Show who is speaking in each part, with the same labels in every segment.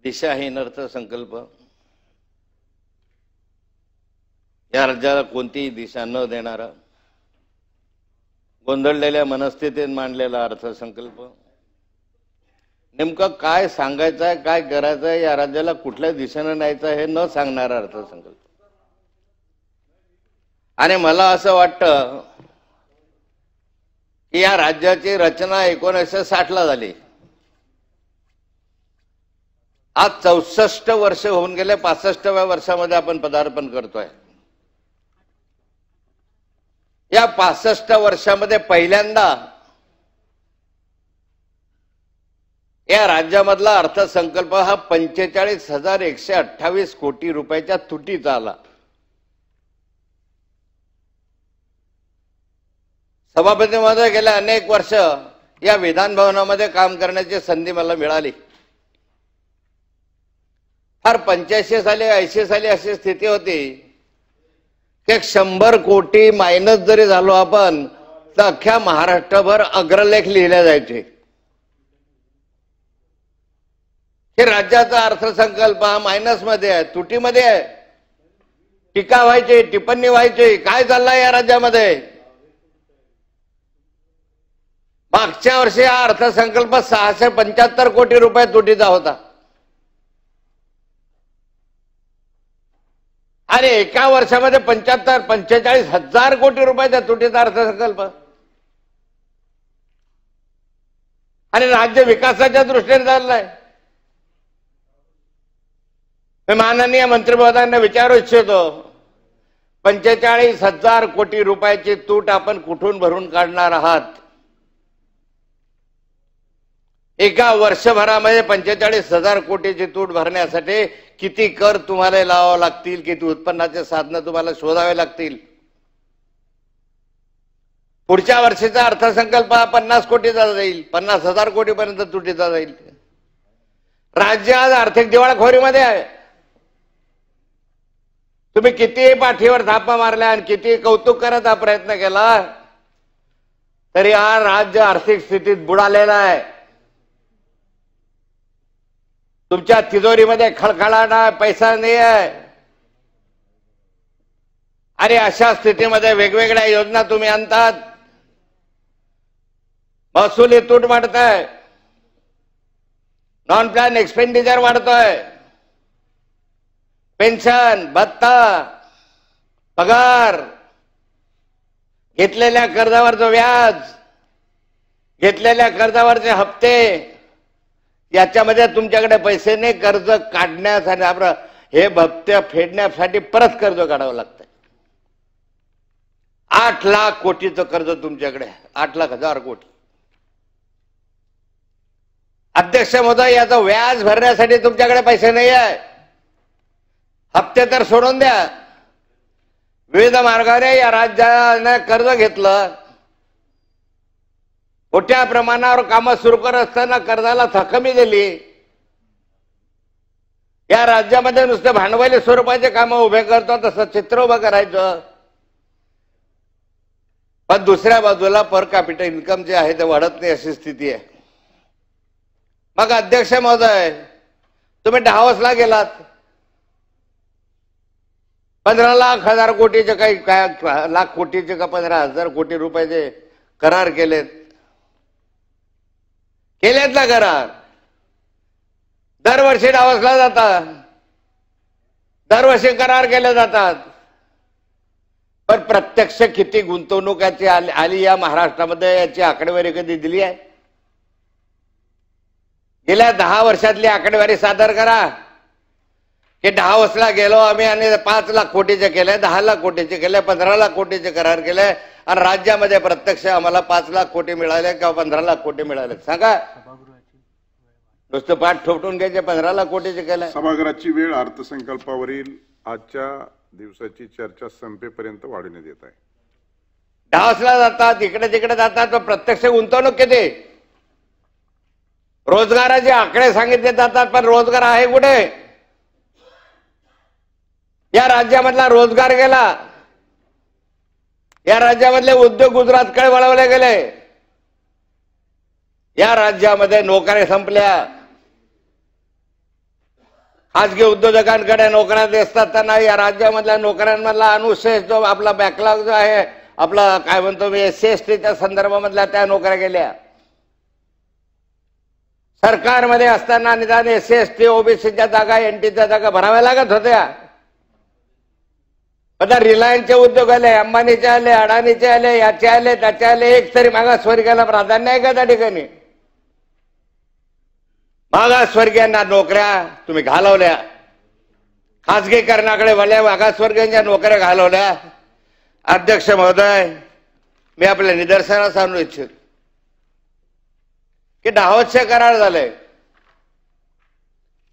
Speaker 1: दिशाहीन अर्थसंकल्प या राज्याला कोणतीही दिशा न देणारा, गोंधळलेल्या मनस्थितीत मांडलेला अर्थसंकल्प, नेमकं काय सांगायचंय काय करायचंय या राज्याला कुठल्या दिशेने न्यायचं हे न सांगणारा अर्थसंकल्प. आणि मला असं वाटतं की या राज्याची रचना 1960 ला झाली. आज 64 वर्ष होऊन गेले. 65व्या वर्षामध्ये आपण पदार्पण करतोय. या 65 वर्षामध्ये पहिल्यांदा या राज्यामधला अर्थसंकल्प हा 45,128 कोटी रुपयाच्या तुटीचा आला. सभापती महोदय, गेल्या अनेक वर्ष या विधान भवनामध्ये काम करण्याची संधी मला मिळाली. फार 85 साली 80 साली अशी स्थिती होती की 100 कोटी मायनस जरी झालो आपण तर अख्ख्या महाराष्ट्रभर अग्रलेख लिहिले जायचे की राज्याचा अर्थसंकल्प हा मायनस मध्ये आहे, तुटीमध्ये आहे. टीका व्हायची, टिप्पणी व्हायची, काय चाललंय या राज्यामध्ये. मागच्या वर्षी हा अर्थसंकल्प 675 कोटी रुपये तुटीचा होता आणि एका वर्षामध्ये 45,000 कोटी रुपयाचा तुटीचा अर्थसंकल्प. आणि राज्य विकासाच्या दृष्टीने चाललाय. मी माननीय मंत्री महोदयांना विचारू इच्छितो, 45,000 कोटी रुपयाची तूट आपण कुठून भरून काढणार आहात. एका वर्षभरामध्ये 45,000 कोटीची तूट भरण्यासाठी किती कर तुम्हाला लावावे लागतील, किती उत्पन्नाचे साधनं तुम्हाला शोधावे लागतील. पुढच्या वर्षीचा अर्थसंकल्प हा 50 कोटीचा जाईल, 50,000 कोटीपर्यंत तुटीचा जाईल. राज्य आज आर्थिक दिवाळखोरीमध्ये आहे. तुम्ही किती पाठीवर थापा मारल्या आणि किती कौतुक करायचा प्रयत्न केला तरी हा राज्य आर्थिक स्थितीत बुडालेला आहे. तुमच्या तिजोरीमध्ये खळखळाट आहे, पैसा नाही आहे. आणि अशा स्थितीमध्ये वेगवेगळ्या योजना तुम्ही आणतात, महसुली तूट वाढताय, नॉन प्लॅन एक्सपेंडिचर वाढतोय, पेन्शन, भत्ता, पगार, घेतलेल्या कर्जावरचं व्याज, घेतलेल्या कर्जावरचे हप्ते, याच्यामध्ये तुमच्याकडे पैसे नाही. कर्ज काढण्यासाठी आपण हे हप्ते फेडण्यासाठी परत कर्ज काढावं लागतंय. 8 लाख कोटीचं कर्ज तुमच्याकडे, 8,00,000 कोटी. अध्यक्ष महोदय, याचं व्याज भरण्यासाठी तुमच्याकडे पैसे नाही आहे. हप्ते तर सोडून द्या. विविध मार्गाने या राज्याने कर्ज घेतलं. मोठ्या प्रमाणावर कामं सुरू करत असताना कर्जाला थकमी दिली. या राज्यामध्ये नुसते भांडवली स्वरूपाचे कामं उभे करतो तसं चित्र उभं करायचं. पण दुसऱ्या बाजूला पर कॅपिटल इन्कम जे आहे ते वाढत नाही, अशी स्थिती आहे. मग अध्यक्ष महोदय, तुम्ही डाव्होसला गेलात, 15,00,000 कोटीचे काही लाख कोटीचे का 15,000 कोटी रुपयाचे करार केलेत ना करार. दरवर्षी डाव्होसला जातात, दरवर्षी करार केले जातात. पण प्रत्यक्ष किती गुंतवणूक याची आली या महाराष्ट्रामध्ये याची आकडेवारी कधी दिली आहे? गेल्या 10 वर्षातली आकडेवारी सादर करा की डाव्होसला गेलो आम्ही आणि 5 लाख कोटीचे केले, 10 लाख कोटीचे केले, 15 लाख कोटीचे करार केले आणि राज्यामध्ये प्रत्यक्ष आम्हाला 5 लाख कोटी मिळाले किंवा 15 लाख कोटी मिळाले. सांगा. नुसतं पाठ ठोपटून घ्यायचे, 15 लाख कोटीचे केले.
Speaker 2: सभागृहाची वेळ अर्थसंकल्पावरील आजच्या दिवसाची चर्चा संपेपर्यंत वाढवण्यात येत आहे.
Speaker 1: डाव्होसला जातात, इकडे तिकडे जातात, पण प्रत्यक्ष गुंतवणूक किती? रोजगाराचे आकडे सांगितले जातात, पण रोजगार आहे कुठे? या राज्यामधला रोजगार गेला. या राज्यामधले उद्योग गुजरातकडे वळवले गेले. या राज्यामध्ये नोकऱ्या संपल्या. खाजगी उद्योजकांकडे नोकऱ्या असताना या राज्यामधल्या नोकऱ्यांमधला अनुशेष जो आपला बॅकलॉग जो आहे आपला काय म्हणतो मी SC/STच्या संदर्भामधल्या त्या नोकऱ्या गेल्या. सरकारमध्ये असताना निदान SC/ST OBCच्या जागा NTच्या जागा भराव्या लागत होत्या. आता रिलायन्सचे उद्योग आले, अंबानीचे आले, अडाणीचे आले, याचे आले, त्याचे आले, एक तरी मागासवर्गीयाला प्राधान्य आहे का त्या ठिकाणी? मागासवर्गीयांना नोकऱ्या तुम्ही घालवल्या, खासगीकरणाकडे वळल्या, मागासवर्गीयांच्या नोकऱ्या घालवल्या. अध्यक्ष महोदय, मी आपल्या निदर्शनास आणू इच्छित की दाहोदचे करार झाले.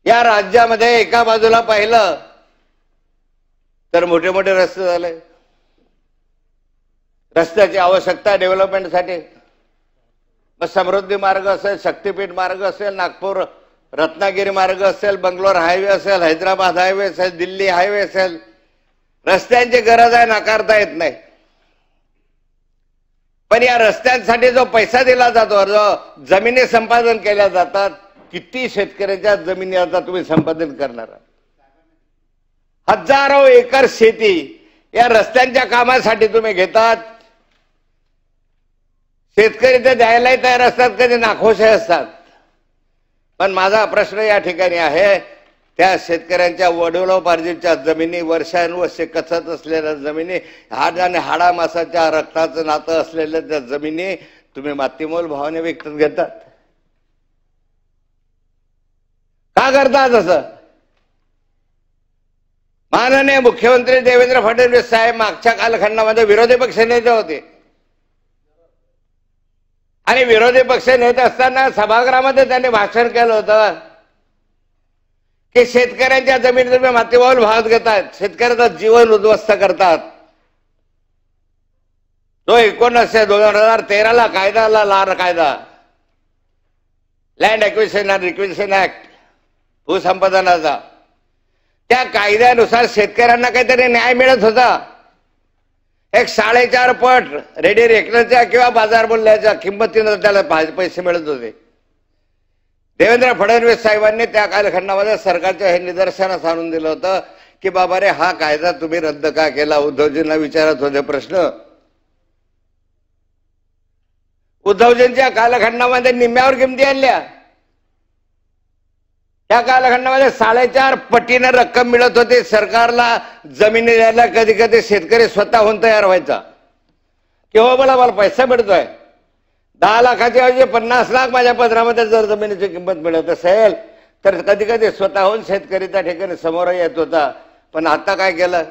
Speaker 1: या राज्यामध्ये एका बाजूला पाहिलं तर मोठे मोठे रस्ते झाले. रस्त्याची आवश्यकता डेव्हलपमेंटसाठी मग समृद्धी मार्ग असेल, शक्तीपीठ मार्ग असेल, नागपूर रत्नागिरी मार्ग असेल, बंगलोर हायवे असेल, हैदराबाद हायवे असेल, दिल्ली हायवे असेल, रस्त्यांची गरज आहे, नाकारता येत नाही. पण या रस्त्यांसाठी जो पैसा दिला जातो, जो जमिनी संपादन केल्या जातात, किती शेतकऱ्याच्या जमिनी आता तुम्ही संपादन करणार? हजारो एकर शेती या रस्त्यांच्या कामासाठी तुम्ही घेतात. शेतकरी ते द्यायलाही तयार असतात, कधी नाखुश असतात. पण माझा प्रश्न या ठिकाणी आहे, त्या शेतकऱ्यांच्या वडिलोपार्जितच्या जमिनी, वर्षानुवर्षे कचत असलेल्या जमिनी, हाड आणि हाडामासाच्या रक्ताचं नातं असलेल्या त्या जमिनी तुम्ही मातीमोल भावाने विकत घेतात. का करतात असं? माननीय मुख्यमंत्री देवेंद्र फडणवीस साहेब मागच्या कालखंडामध्ये विरोधी पक्ष नेते होते आणि विरोधी पक्ष नेते असताना सभागृहामध्ये त्यांनी भाषण केलं होतं की शेतकऱ्यांच्या जमिनी तुम्ही मातीमोल भावात घेतात, शेतकऱ्याचं जीवन उद्ध्वस्त करतात. तो 2013ला कायदा लार कायदा, land acquisition and requisition act, भूसंपादनाचा, त्या कायद्यानुसार शेतकऱ्यांना काहीतरी न्याय मिळत होता. एक 4.5 पट रेडी रेकनरच्या किंवा बाजार मूल्याच्या किंमतीनं त्याला पैसे मिळत होते. देवेंद्र फडणवीस साहेबांनी त्या कालखंडामध्ये सरकारच्या हे निदर्शनास आणून दिलं होतं की बाबा रे, हा कायदा तुम्ही रद्द का केला? उद्धवजींना विचारत होते प्रश्न. उद्धवजींच्या कालखंडामध्ये निम्म्यावर किमती आणल्या. त्या कालखंडामध्ये 4.5 पटीनं रक्कम मिळत होती सरकारला जमिनी द्यायला. कधी कधी शेतकरी स्वतःहून तयार व्हायचा की हो मला पैसा मिळतोय, 10 लाखाच्या ऐवजी 50 लाख माझ्या पदरामध्ये जर जमिनीची किंमत मिळत असेल तर कधी कधी स्वतःहून शेतकरी त्या ठिकाणी समोर येत होता. पण आता काय केलं?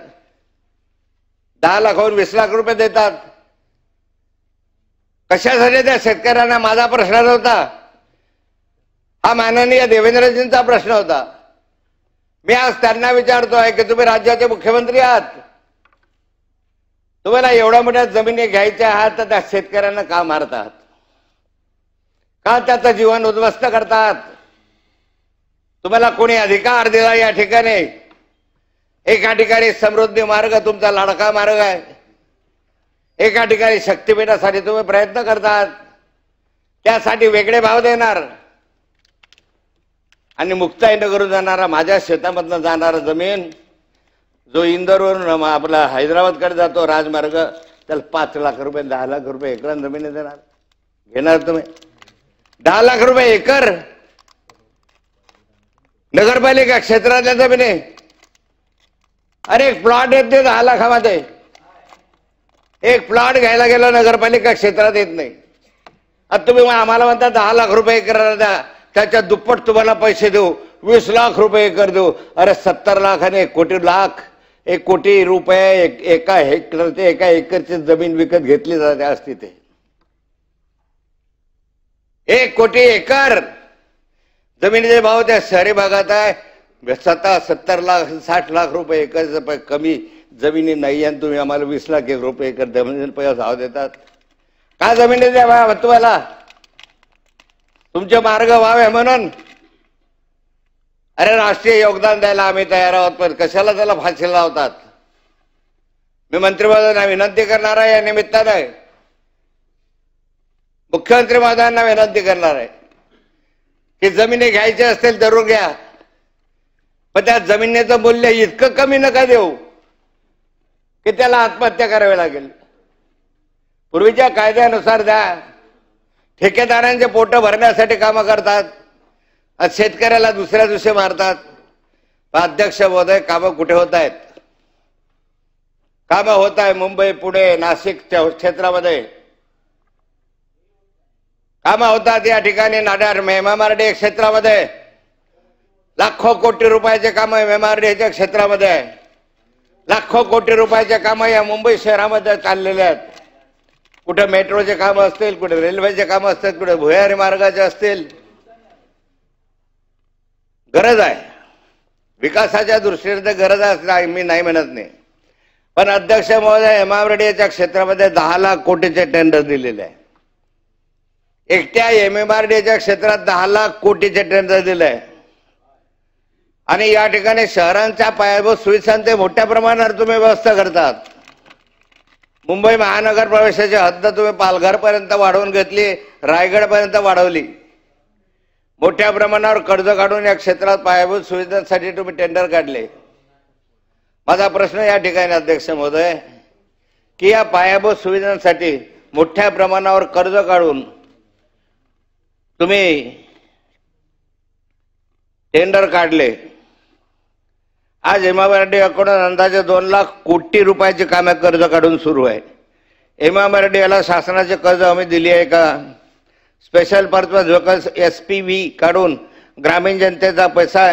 Speaker 1: 10 लाखाहून 20 लाख रुपये देतात. कशासाठी त्या शेतकऱ्यांना? माझा प्रश्न नव्हता, हा माननीय देवेंद्रजींचा प्रश्न होता. मी आज त्यांना विचारतोय की तुम्ही राज्याचे मुख्यमंत्री आहात, तुम्हाला एवढ्या मोठ्या जमिनी घ्यायच्या आहात तर त्या शेतकऱ्यांना का मारतात? का त्याचं जीवन उद्ध्वस्त करतात? तुम्हाला कोणी अधिकार दिला या ठिकाणी? एका ठिकाणी समृद्धी मार्ग तुमचा लाडका मार्ग आहे, एका ठिकाणी शक्तीपीठासाठी तुम्ही प्रयत्न करतात, त्यासाठी वेगळे भाव देणार आणि मुक्ताईनं करून जाणारा माझ्या शेतामधनं जाणारा जमीन जो इंदोरवरून आपला हैदराबादकडे जातो राजमार्ग, त्याला 5 लाख रुपये 10 लाख रुपये एकरान जमिनी देणार. घेणार तुम्ही? 10 लाख रुपये एकर नगरपालिका क्षेत्रातल्या जमिनी. अरे एक प्लॉट येत नाही 10 लाखामध्ये. एक प्लॉट घ्यायला गेलो नगरपालिका क्षेत्रात येत नाही. आता तुम्ही आम्हाला म्हणता 10 लाख रुपये एकर द्या, त्याच्या दुप्पट तुम्हाला पैसे देऊ, 20 लाख रुपये एकर देऊ. अरे 70 लाख आणि 1 कोटी रुपये एका हेक्टरचे, एका एकरची जमीन विकत घेतली जाते आज तिथे. 1 कोटी एकर जमिनीचे भाव त्या शहरी भागात आहे 70 लाख 60 लाख रुपये एकर. कमी जमिनी नाही आणि तुम्ही आम्हाला 20 लाख रुपये एकर जमिनीचे पैसा भाव देतात. का जमिनी द्या तुम्हाला? तुमचे मार्ग व्हावे म्हणून. अरे राष्ट्रीय योगदान द्यायला आम्ही तयार आहोत, पण कशाला त्याला फाशी लावतात? मी मंत्री महोदयांना विनंती करणार आहे, या निमित्ताने मुख्यमंत्री महोदयांना विनंती करणार आहे की जमिनी घ्यायच्या असतील जरूर घ्या, पण त्या जमिनीचं मूल्य इतकं कमी नका देऊ की त्याला आत्महत्या करावी लागेल. पूर्वीच्या कायद्यानुसार द्या. ठेकेदारांचे पोट भरण्यासाठी कामं करतात, शेतकऱ्याला दुसऱ्या दिवशी मारतात. अध्यक्ष महोदय, कामं कुठे होत आहेत? कामं होत आहे मुंबई, पुणे, नाशिक क्षेत्रामध्ये कामं होतात. या ठिकाणी नाडार MMRDA क्षेत्रामध्ये लाखो कोटी रुपयाचे कामं MMRDAच्या क्षेत्रामध्ये आहे. लाखो कोटी रुपयाचे कामं या मुंबई शहरामध्ये चाललेले आहेत. कुठे मेट्रोचे कामं असतील, कुठे रेल्वेचे कामं असतील, कुठे भुयारी मार्गाचे असतील. गरज आहे, विकासाच्या दृष्टीने गरज आहे, मी नाही म्हणत नाही. पण अध्यक्ष महोदय, MMRDAच्या क्षेत्रामध्ये 10 लाख कोटीचे टेंडर दिलेले आहे. एकट्या MMRDAच्या क्षेत्रात 10 लाख कोटीचे टेंडर दिले आणि या ठिकाणी शहरांच्या पायाभूत सुविधांचे मोठ्या प्रमाणावर तुम्ही व्यवस्था करतात. मुंबई महानगर प्रवेशाची हद्द तुम्ही पालघरपर्यंत वाढवून घेतली, रायगडपर्यंत वाढवली. मोठ्या प्रमाणावर कर्ज काढून या क्षेत्रात पायाभूत सुविधांसाठी तुम्ही टेंडर काढले. माझा प्रश्न या ठिकाणी अध्यक्ष महोदय की या पायाभूत सुविधांसाठी मोठ्या प्रमाणावर कर्ज काढून तुम्ही टेंडर काढले. आज MMRDA अंदाजे 2 लाख कोटी रुपयाची कामे कर्ज काढून सुरू आहे. MMRDAला शासनाचे कर्ज आम्ही दिली आहे का? स्पेशल पर्पज व्हेकल्स SPV काढून ग्रामीण जनतेचा पैसा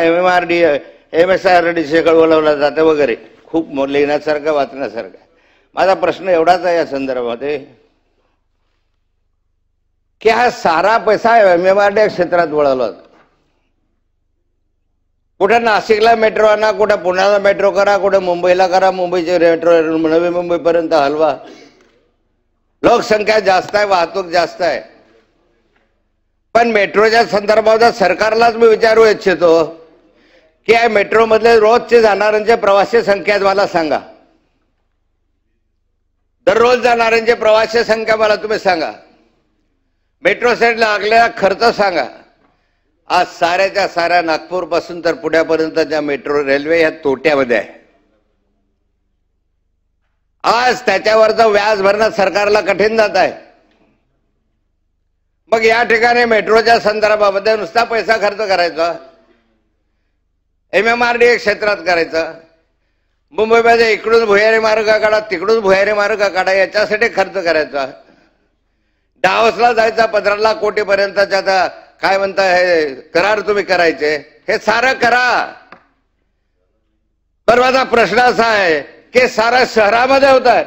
Speaker 1: MSRDC बोलवला जाते वगैरे. खूप लिहिण्यासारखं, वाचण्यासारखं. माझा प्रश्न एवढाच आहे या संदर्भामध्ये की हा सारा पैसा MMRDA क्षेत्रात वळवला जातो. कुठे नाशिकला मेट्रो आणा, कुठे पुण्याला मेट्रो करा, कुठे मुंबईला करा, मुंबईचे मेट्रो नवी मुंबईपर्यंत हलवा. लोकसंख्या जास्त आहे, वाहतूक जास्त आहे. पण मेट्रोच्या संदर्भात सरकारलाच मी विचारू इच्छितो की या मेट्रो मधले रोजचे जाणाऱ्यांचे प्रवासी संख्या मला सांगा. दररोज जाणाऱ्यांची प्रवासी संख्या मला तुम्ही सांगा. मेट्रो साईडला लागलेला खर्च सांगा. आज साऱ्याच्या साऱ्या नागपूर पासून तर पुण्यापर्यंतच्या मेट्रो रेल्वे या तोट्यामध्ये आहे. आज त्याच्यावरचं व्याज भरणं सरकारला कठीण जात आहे. मग या ठिकाणी मेट्रोच्या संदर्भामध्ये नुसता पैसा खर्च करायचा, MMRDA क्षेत्रात करायचा, मुंबईमध्ये इकडून भुयारी मार्ग काढा, तिकडून भुयारी मार्ग काढा, याच्यासाठी खर्च करायचा. डावसला जायचा 15 लाख कोटीपर्यंतचा काय म्हणता हे करार तुम्ही करायचे. हे सारं करा. पण माझा प्रश्न असा आहे की सारा शहरामध्ये होत आहे,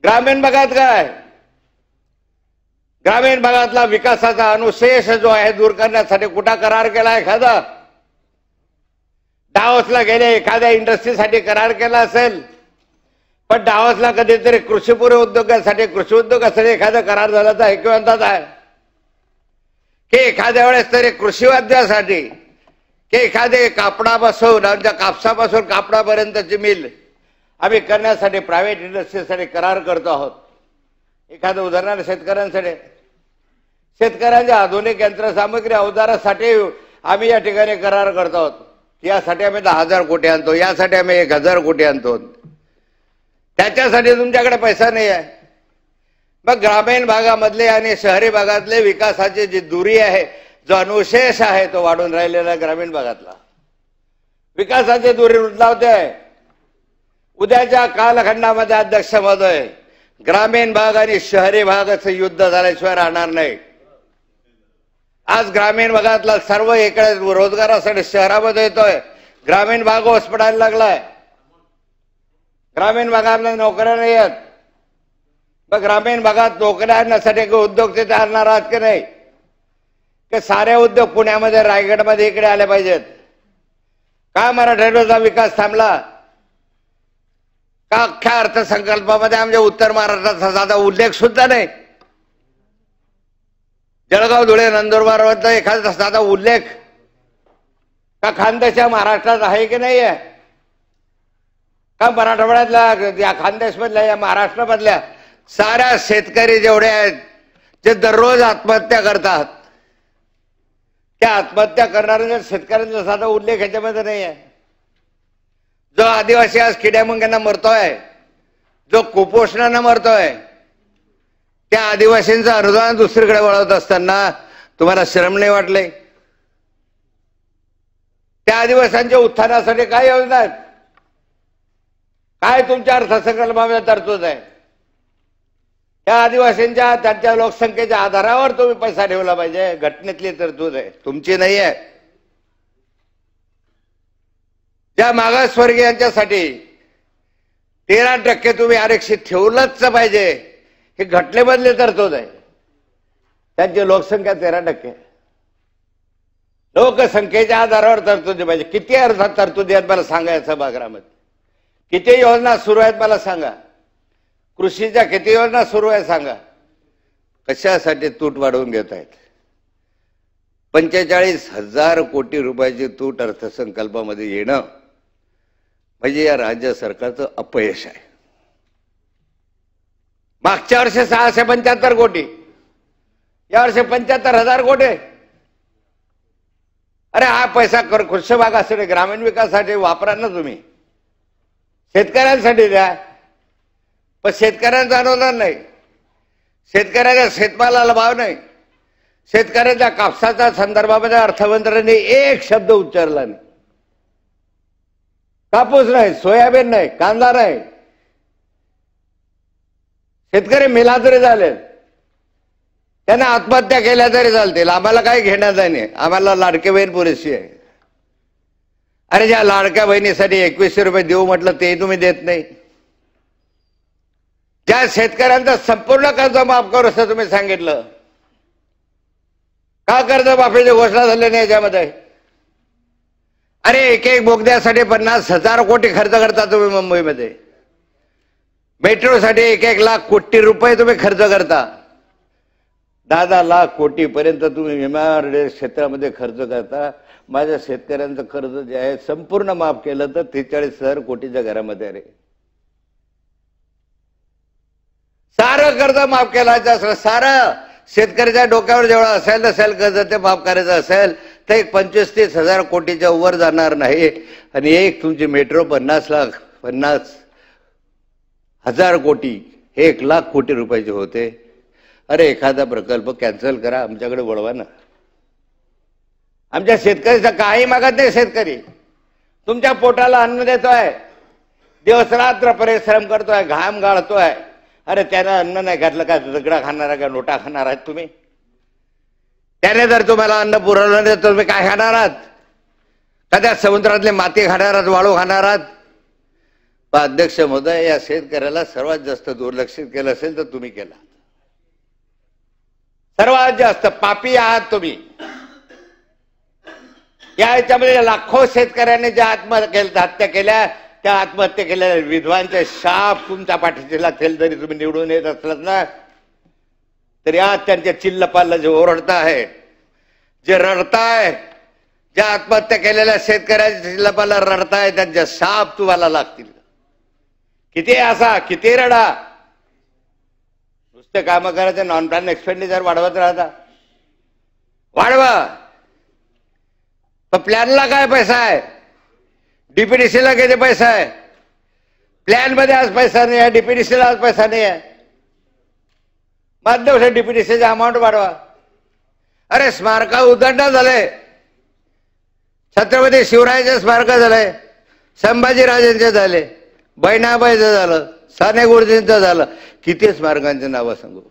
Speaker 1: ग्रामीण भागात काय? ग्रामीण भागातला विकासाचा अनुशेष जो आहे दूर करण्यासाठी कुठा करार केला एखादा? डावसला गेले एखाद्या इंडस्ट्रीसाठी करार केला असेल, पण डावसला कधीतरी कृषीपूरक उद्योगासाठी, कृषी उद्योगासाठी एखादा करार झाला तर ऐकवंतात आहे की एखाद्या वेळेस तरी कृषी वाद्यासाठी की एखादे कापडापासून, आमच्या कापसापासून कापडापर्यंतची मिल आम्ही करण्यासाठी प्रायव्हेट इंडस्ट्रीसाठी करार करतो आहोत. एखादं उदाहरण शेतकऱ्यांसाठी, शेतकऱ्यांच्या आधुनिक यंत्रसामग्री अवजारासाठी आम्ही या ठिकाणी करार करतो आहोत. यासाठी आम्ही 10,000 कोटी आणतो, यासाठी आम्ही 1,000 कोटी आणतो. त्याच्यासाठी तुमच्याकडे पैसा नाही आहे. मग ग्रामीण भागामधले आणि शहरी भागातले विकासाची जी दुरी आहे, जो अनुशेष आहे, तो वाढून राहिलेला ग्रामीण भागातला विकासाची दुरी रुजलावते. उद्याच्या कालखंडामध्ये अध्यक्ष महोदय, ग्रामीण भाग आणि शहरी भागाचं युद्ध झाल्याशिवाय राहणार नाही. आज ग्रामीण भागातला सर्व इकडे रोजगारासाठी शहरामध्ये येतोय, ग्रामीण भाग ओसपडायला लागलाय. ग्रामीण भागातल्या नोकऱ्या नाही आहेत. मग ग्रामीण भागात नोकऱ्या आणण्यासाठी उद्योग तिथे आणणार आहात की नाही? की सारे उद्योग पुण्यामध्ये, रायगडमध्ये इकडे आले पाहिजेत? का मराठवाड्याचा विकास थांबला? का अख्ख्या अर्थसंकल्पामध्ये आमच्या उत्तर महाराष्ट्राचा साधा उल्लेख सुद्धा नाही? जळगाव, धुळे, नंदुरबार एखादा साधा उल्लेख का खानदेशच्या महाराष्ट्रात आहे की नाही आहे? का मराठवाड्यातल्या, या खानदेशमधल्या, या महाराष्ट्रामधल्या साऱ्या शेतकरी जेवढे आहेत जे दररोज आत्महत्या करतात, त्या आत्महत्या करणाऱ्या शेतकऱ्यांचा साधा उल्लेख ह्याच्यामध्ये नाही आहे. जो आदिवासी आज किड्यामुंग्यांना मरतोय, जो कुपोषणानं मरतोय, त्या आदिवासींचं अनुदान दुसरीकडे वळवत असताना तुम्हाला शरम नाही वाटले? त्या आदिवासींच्या उत्थानासाठी काय योजना आहेत? काय तुमच्या अर्थसंकल्पामध्ये तरतूद आहे? त्या आदिवासींच्या त्यांच्या लोकसंख्येच्या आधारावर तुम्ही पैसा ठेवला पाहिजे. घटनेतली तरतूद आहे, तुमची नाही आहे. ज्या मागासवर्गीयांच्यासाठी 13% तुम्ही आरक्षित ठेवलंच पाहिजे, हे घटनेमधली तरतूद आहे. त्यांची लोकसंख्या 13%. लोकसंख्येच्या आधारावर तरतुदी पाहिजे. किती अर्थात तरतुदी आहेत मला सांगा या सभागृहामध्ये? किती योजना सुरू आहेत मला सांगा? कृषीच्या किती योजना सुरू आहे सांगा? कशासाठी तूट वाढवून घेत आहेत? 45,000 कोटी रुपयाची तूट अर्थसंकल्पामध्ये येणं म्हणजे या राज्य सरकारचं अपयश आहे. मागच्या वर्षी 675 कोटी, या वर्षी 75,000 कोटी. अरे हा पैसा कृषी भागासाठी, ग्रामीण विकासासाठी वापरा ना तुम्ही, शेतकऱ्यांसाठी द्या. पण शेतकऱ्यांचं अनुदान नाही, शेतकऱ्याच्या शेतमालाला भाव नाही, शेतकऱ्याच्या कापसाच्या संदर्भामध्ये अर्थमंत्र्यांनी एक शब्द उच्चारला नाही. कापूस नाही, सोयाबीन नाही, कांदा नाही. शेतकरी मेला तरी चालेल, त्यांना आत्महत्या केल्या तरी चालतील, आम्हाला काही घेण्याचं नाही. आम्हाला लाडकी बहीण पुरेशी आहे. अरे ज्या लाडक्या बहिणीसाठी 2100 रुपये देऊ म्हटलं ते तुम्ही देत नाही. ज्या शेतकऱ्यांचं संपूर्ण कर्ज माफ करू असं तुम्ही सांगितलं, का कर्जमाफीची घोषणा झाली नाही याच्यामध्ये? अरे एक बोगद्यासाठी 50,000 कोटी खर्च करता तुम्ही मुंबईमध्ये. मेट्रोसाठी 1 लाख कोटी रुपये तुम्ही खर्च करता. 10 लाख कोटी पर्यंत तुम्ही एमआरडीए क्षेत्रामध्ये खर्च करता. माझ्या शेतकऱ्यांचं कर्ज जे आहे संपूर्ण माफ केलं तर 43,000 कोटीच्या घरामध्ये. अरे सारं कर्ज माफ केलं असलं, सारं शेतकऱ्याच्या डोक्यावर जेवढं असेल कर्ज ते माफ करायचं असेल तर 25-30,000 कोटीच्या वर जाणार नाही. आणि एक तुमची मेट्रो 50,000 कोटी, 1 लाख कोटी रुपयाचे होते. अरे एखादा प्रकल्प कॅन्सल करा, आमच्याकडे वळवा ना. आमच्या शेतकऱ्याचा काही मागत नाही. शेतकरी तुमच्या पोटाला अन्न देतोय, दिवसरात्र परिश्रम करतोय, घाम गाळतोय. अरे त्यानं अन्न नाही घातलं का दगडा खाणार आहे का नोटा खाणार आहात तुम्ही? त्याने जर तुम्हाला अन्न पुरवलं नाही तर तुम्ही काय खाणार आहात? कदा समुद्रातले माती खाणार आहात, वाळू खाणार आहात? अध्यक्ष महोदय, या शेतकऱ्याला सर्वात जास्त दुर्लक्षित केलं असेल तर तुम्ही केला. सर्वात जास्त पापी आहात तुम्ही. याच्यामध्ये लाखो शेतकऱ्यांनी ज्या आत्महत्या केल्या, त्या आत्महत्या केलेल्या विधवांचे शाप तुमच्या पाठीशी लागतील. जरी तुम्ही निवडून येत असलात ना तरी आज त्यांच्या चिल्लपाल्ला जे ओरडता आहे, जे रडताय, ज्या आत्महत्या केलेल्या शेतकऱ्याच्या चिल्लपाल्ला रडताय, त्यांचे शाप तुम्हाला लागतील. किती असा, किती रडा, नुसते काम करायचे, नॉन प्लॅन एक्सपेंडिचर वाढवत राहता. वाढवा. पण प्लॅनला काय पैसा आहे? डीपीडीसीला किती पैसा आहे? प्लॅन मध्ये आज पैसा नाही आहे, डीपीडीसीला आज पैसा नाही आहे. माध्यम डीपीडीसीचा अमाऊंट वाढवा. अरे स्मारक उद्दंड झाले, छत्रपती शिवरायाचे स्मारक झाले, संभाजीराजेंचे झाले, बहिणाबाईचं झालं, साने गुरुजींचं झालं. किती स्मारकांची नावं सांगू?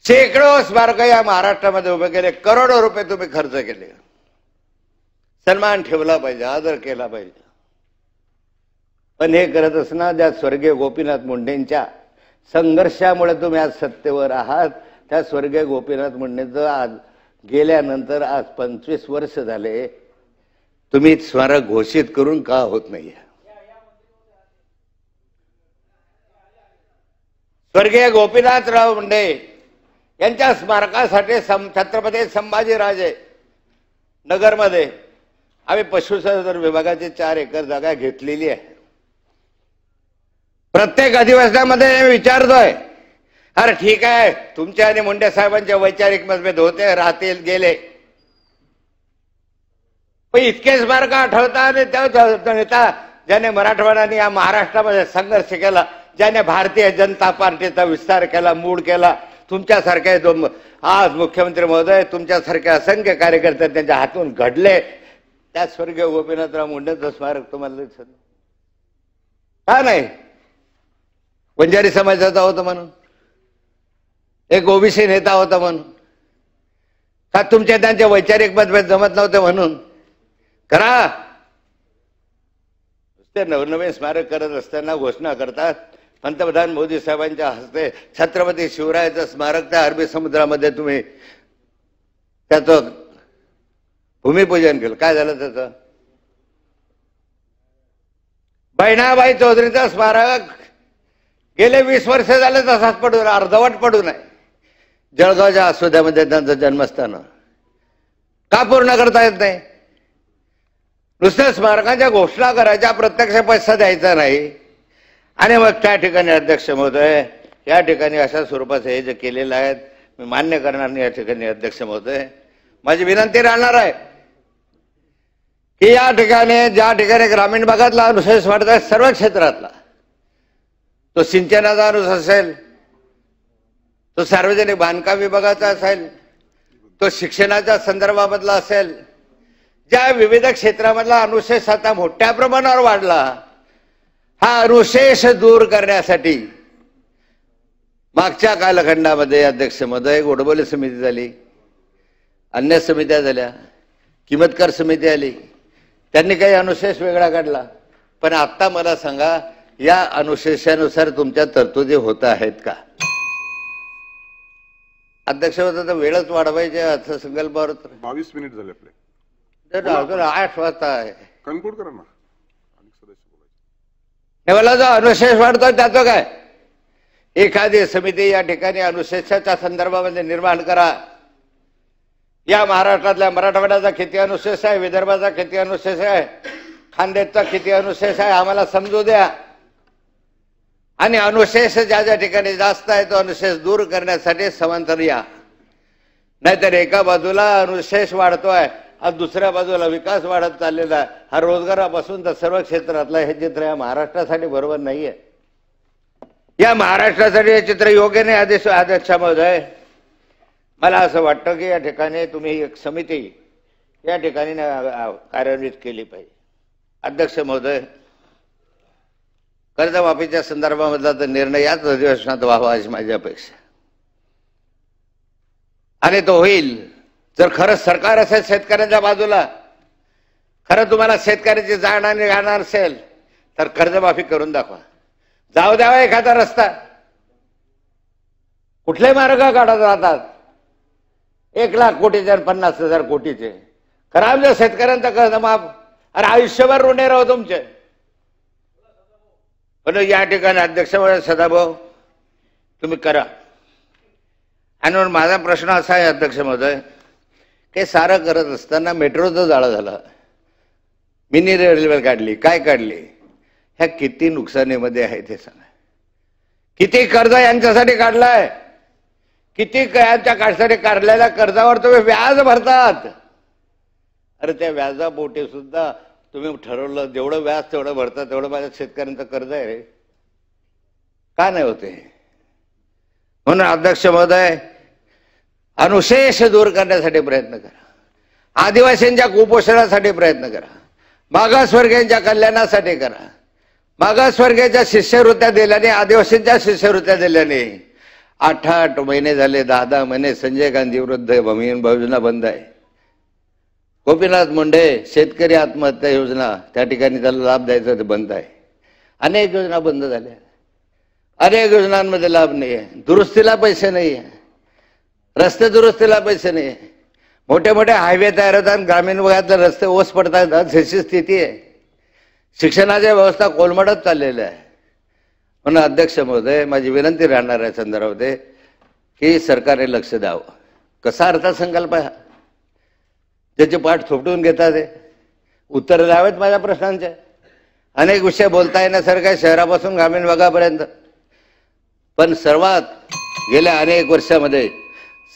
Speaker 1: शेकडो स्मारक या महाराष्ट्रामध्ये उभे केले, करोडो रुपये तुम्ही खर्च केले. सन्मान ठेवला पाहिजे, आदर केला पाहिजे. पण हे करत असताना ज्या स्वर्गीय गोपीनाथ मुंडेंच्या संघर्षामुळे तुम्ही आज सत्तेवर आहात, त्या स्वर्गीय गोपीनाथ मुंडेंचं आज गेल्यानंतर आज 25 वर्ष झाले, तुम्ही स्मारक घोषित करून का होत नाहीये? स्वर्गीय गोपीनाथराव मुंडे यांच्या स्मारकासाठी छत्रपती संभाजीराजे नगरमध्ये आम्ही पशुसंवर्धन विभागाची 4 एकर जागा घेतलेली आहे. प्रत्येक अधिवेशनामध्ये विचारतोय, अरे ठीक आहे तुमच्या आणि मुंडे साहेबांचे वैचारिक मतभेद होते, राहतील, गेले. पण इतके स्मारक आठवता आणि त्या नेता ज्याने मराठवाड्याने या महाराष्ट्रामध्ये संघर्ष केला, ज्याने भारतीय जनता पार्टीचा विस्तार केला, मूळ केला, तुमच्यासारखे आज मुख्यमंत्री महोदय, तुमच्यासारखे असंख्य कार्यकर्ते त्यांच्या हातून घडले, त्या स्वर्गीय गोपीनाथराव मुंडेंचं स्मारक तुम्हाला दिसत का नाही? वंजारी समाजाचा होता म्हणून, एक ओबीसी नेता होता म्हणून, का तुमचे त्यांचे वैचारिक मतभेद जमत नव्हते म्हणून? करा. ते नवनवीन स्मारक करत असताना घोषणा करतात पंतप्रधान मोदी साहेबांच्या हस्ते छत्रपती शिवरायाचं स्मारक त्या अरबी समुद्रामध्ये तुम्ही त्याचं भूमिपूजन केलं. काय झालं त्याचं? बहिणाबाई चौधरीचं स्मारक गेले 20 वर्ष झाले तसाच पडून, अर्धवट पडून आहे. जळगावच्या आसोद्यामध्ये त्यांचं जन्मस्थान का पूर्ण करता येत नाही? नुसत्या स्मारकाच्या घोषणा करायच्या, प्रत्यक्ष पैसा द्यायचा नाही. आणि मग त्या ठिकाणी अध्यक्ष महोदय, या ठिकाणी अशा स्वरूपाचं हे जे केलेलं आहे मी मान्य करणार नाही. या ठिकाणी अध्यक्ष महोदय, माझी विनंती राहणार आहे की या ठिकाणी ज्या ठिकाणी ग्रामीण भागातला अनुशेष वाढत आहे, सर्व क्षेत्रातला, तो सिंचनाचा अनुशेष असेल, तो सार्वजनिक बांधकाम विभागाचा असेल, तो शिक्षणाच्या संदर्भामधला असेल, ज्या विविध क्षेत्रामधला अनुशेष आता मोठ्या प्रमाणावर वाढला, हा अनुशेष दूर करण्यासाठी मागच्या कालखंडामध्ये अध्यक्ष महोदय गोडबोले समिती झाली, अन्य समित्या झाल्या, किंमतकार समिती आली, त्यांनी काही अनुशेष वेगळा काढला. पण आता मला सांगा, या अनुशेषानुसार तुमच्या तरतुदी होत आहेत का? अध्यक्ष होता तर वेळच वाढवायचे अर्थसंकल्पावर.
Speaker 2: 22 मिनिट झाले आपले.
Speaker 1: 8 वाजता आहे.
Speaker 2: कन्क्लूड करा ना.
Speaker 1: मला जो अनुशेष वाढतोय त्याचं काय? एखादी समिती या ठिकाणी अनुशेषाच्या संदर्भामध्ये निर्माण करा. या महाराष्ट्रातल्या मराठवाड्याचा किती अनुशेष आहे, विदर्भाचा किती अनुशेष आहे, खानदेशचा किती अनुशेष आहे, आम्हाला समजू द्या. आणि अनुशेष ज्या ज्या ठिकाणी जास्त आहे तो अनुशेष दूर करण्यासाठी समांतर या. नाहीतर एका बाजूला अनुशेष वाढतोय, आज दुसऱ्या बाजूला विकास वाढत चाललेला आहे. हा रोजगारापासून तर सर्व क्षेत्रातला हे चित्र या महाराष्ट्रासाठी बरोबर नाहीये. या महाराष्ट्रासाठी हे चित्र योग्य नाही. अध्यक्ष महोदय, मला असं वाटतं की या ठिकाणी तुम्ही एक समिती या ठिकाणी कार्यान्वित केली पाहिजे. अध्यक्ष महोदय, कर्जमाफीच्या संदर्भामधला तर निर्णय याच अधिवेशनात व्हावा अशी माझी अपेक्षा, आणि तो होईल जर खरंच सरकार असेल शेतकऱ्यांच्या बाजूला, खरं तुम्हाला शेतकऱ्याची जाण आणि गाणार असेल तर कर्जमाफी करून दाखवा. जाऊ द्यावा एखादा रस्ता. कुठले मार्ग काढत राहतात 1 लाख कोटीचे आणि 50,000 कोटीचे. खरं आमच्या शेतकऱ्यांचं कर्जमाफ, अरे आयुष्यभर ऋणी राहू तुमचे. पण या ठिकाणी अध्यक्ष सदाभाऊ तुम्ही करा. आणि म्हणून माझा प्रश्न असा आहे अध्यक्ष महोदय, हे सारं करत असताना मेट्रोचं जाळं झालं, मिनी रेल्वे काढली, काय काढली, ह्या किती नुकसानीमध्ये आहे ते सांगा. किती कर्ज यांच्यासाठी काढलाय, किती यांच्या काढसाठी काढलेल्या कर्जावर तुम्ही व्याज भरतात. अरे त्या व्याजापोटी सुद्धा तुम्ही ठरवलं जेवढं व्याज तेवढं भरतात, तेवढं माझ्या शेतकऱ्यांचं कर्ज आहे रे. का नाही होते? म्हणून अध्यक्ष महोदय, अनुशेष दूर करण्यासाठी प्रयत्न करा. आदिवासींच्या कुपोषणासाठी प्रयत्न करा. मागासवर्गीयांच्या कल्याणासाठी करा. मागासवर्गीयांच्या शिष्यवृत्त्या दिल्याने, आदिवासींच्या शिष्यवृत्त्या दिल्याने 8 महिने झाले, 10 महिने संजय गांधी वृद्ध योजना बंद आहे. गोपीनाथ मुंडे शेतकरी आत्महत्या योजना, त्या ठिकाणी त्याला लाभ द्यायचा ते बंद आहे. अनेक योजना बंद झाल्या, अनेक योजनांमध्ये लाभ नाही आहे. दुरुस्तीला पैसे नाही आहे, रस्ते दुरुस्तीला पैसे नाही आहे. मोठे मोठे हायवे तयार होतात, ग्रामीण भागातले रस्ते ओस पडतात, अशी स्थिती आहे. शिक्षणाची व्यवस्था कोलमडत चाललेली आहे. म्हणून अध्यक्ष महोदय, माझी विनंती राहणार आहे संदर्भामध्ये की सरकारने लक्ष द्यावं. कसा अर्थसंकल्प आहे ज्याची पाठ थोपटून घेतात, उत्तर द्यावेत माझ्या प्रश्नांचे. अनेक विषय बोलता येण्यासारखं आहे, शहरापासून ग्रामीण भागापर्यंत. पण सर्वात गेल्या अनेक वर्षामध्ये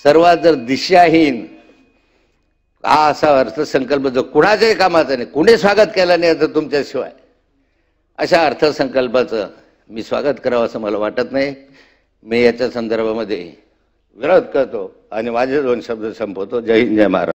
Speaker 1: सर्वात जर दिशाहीन हा असा अर्थसंकल्प जो कुणाच्याही कामाचा नाही, कुणी स्वागत केलं नाही आता तुमच्याशिवाय, अशा अर्थसंकल्पाचं मी स्वागत करावं असं मला वाटत नाही. मी याच्या संदर्भामध्ये विरोध करतो आणि माझे 2 शब्द संपवतो. जय हिंद, जय महाराष्ट्र.